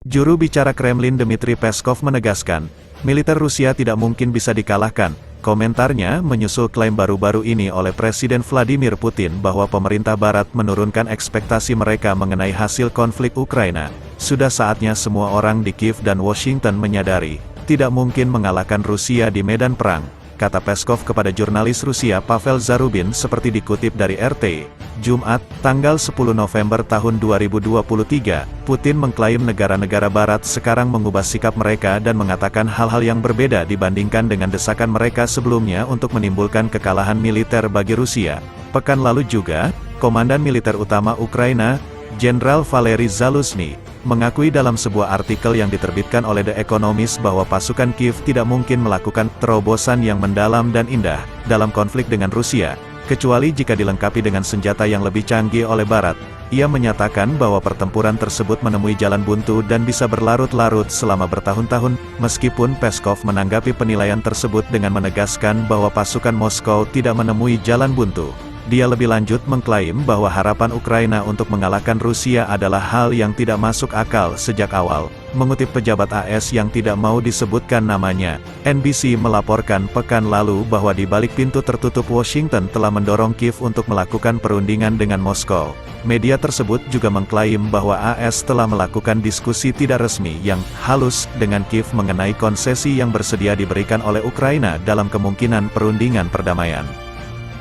Juru bicara Kremlin Dmitry Peskov menegaskan, militer Rusia tidak mungkin bisa dikalahkan. Komentarnya menyusul klaim baru-baru ini oleh Presiden Vladimir Putin bahwa pemerintah Barat menurunkan ekspektasi mereka mengenai hasil konflik Ukraina. Sudah saatnya semua orang di Kiev dan Washington menyadari, tidak mungkin mengalahkan Rusia di medan perang, kata Peskov kepada jurnalis Rusia Pavel Zarubin seperti dikutip dari RT. Jumat, tanggal 10 November tahun 2023, Putin mengklaim negara-negara Barat sekarang mengubah sikap mereka dan mengatakan hal-hal yang berbeda dibandingkan dengan desakan mereka sebelumnya untuk menimbulkan kekalahan militer bagi Rusia. Pekan lalu juga, Komandan Militer Utama Ukraina, Jenderal Valery Zaluzhny, mengakui dalam sebuah artikel yang diterbitkan oleh The Economist bahwa pasukan Kiev tidak mungkin melakukan terobosan yang mendalam dan indah dalam konflik dengan Rusia, kecuali jika dilengkapi dengan senjata yang lebih canggih oleh Barat. Ia menyatakan bahwa pertempuran tersebut menemui jalan buntu dan bisa berlarut-larut selama bertahun-tahun, meskipun Peskov menanggapi penilaian tersebut dengan menegaskan bahwa pasukan Moskow tidak menemui jalan buntu. Dia lebih lanjut mengklaim bahwa harapan Ukraina untuk mengalahkan Rusia adalah hal yang tidak masuk akal sejak awal. Mengutip pejabat AS yang tidak mau disebutkan namanya, NBC melaporkan pekan lalu bahwa di balik pintu tertutup Washington telah mendorong Kiev untuk melakukan perundingan dengan Moskow. Media tersebut juga mengklaim bahwa AS telah melakukan diskusi tidak resmi yang halus dengan Kiev mengenai konsesi yang bersedia diberikan oleh Ukraina dalam kemungkinan perundingan perdamaian.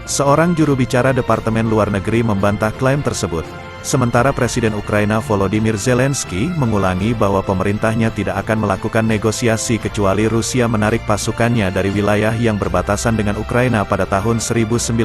Seorang juru bicara Departemen Luar Negeri membantah klaim tersebut. Sementara Presiden Ukraina Volodymyr Zelensky mengulangi bahwa pemerintahnya tidak akan melakukan negosiasi kecuali Rusia menarik pasukannya dari wilayah yang berbatasan dengan Ukraina pada tahun 1991.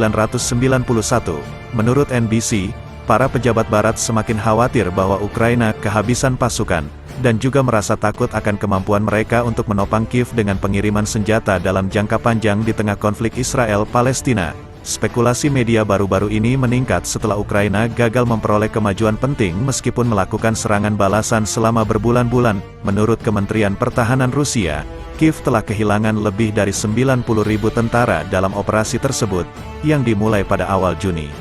Menurut NBC, para pejabat Barat semakin khawatir bahwa Ukraina kehabisan pasukan, dan juga merasa takut akan kemampuan mereka untuk menopang Kiev dengan pengiriman senjata dalam jangka panjang di tengah konflik Israel-Palestina. Spekulasi media baru-baru ini meningkat setelah Ukraina gagal memperoleh kemajuan penting meskipun melakukan serangan balasan selama berbulan-bulan. Menurut Kementerian Pertahanan Rusia, Kiev telah kehilangan lebih dari 90.000 tentara dalam operasi tersebut, yang dimulai pada awal Juni.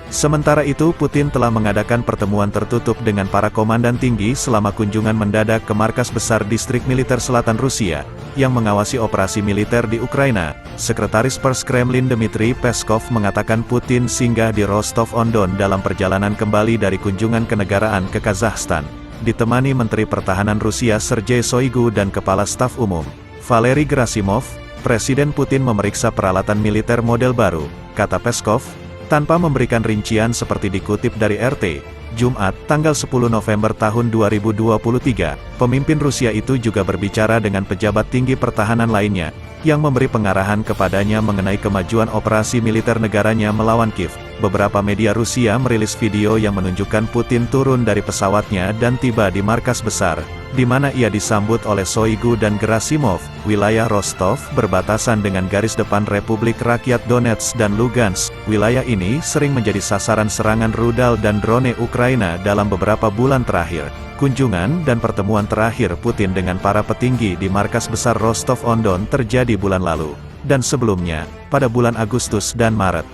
Sementara itu, Putin telah mengadakan pertemuan tertutup dengan para komandan tinggi selama kunjungan mendadak ke markas besar distrik militer selatan Rusia, yang mengawasi operasi militer di Ukraina. Sekretaris Pers Kremlin Dmitry Peskov mengatakan Putin singgah di Rostov-on-Don dalam perjalanan kembali dari kunjungan kenegaraan ke Kazakhstan, ditemani Menteri Pertahanan Rusia Sergei Shoigu dan Kepala Staf Umum, Valery Gerasimov. Presiden Putin memeriksa peralatan militer model baru, kata Peskov, tanpa memberikan rincian seperti dikutip dari RT. Jumat, tanggal 10 November tahun 2023, pemimpin Rusia itu juga berbicara dengan pejabat tinggi pertahanan lainnya, yang memberi pengarahan kepadanya mengenai kemajuan operasi militer negaranya melawan Kiev. Beberapa media Rusia merilis video yang menunjukkan Putin turun dari pesawatnya dan tiba di markas besar, di mana ia disambut oleh Shoigu dan Gerasimov. Wilayah Rostov berbatasan dengan garis depan Republik Rakyat Donetsk dan Lugansk. Wilayah ini sering menjadi sasaran serangan rudal dan drone Ukraina dalam beberapa bulan terakhir. Kunjungan dan pertemuan terakhir Putin dengan para petinggi di markas besar Rostov-on-Don terjadi bulan lalu, dan sebelumnya, pada bulan Agustus dan Maret.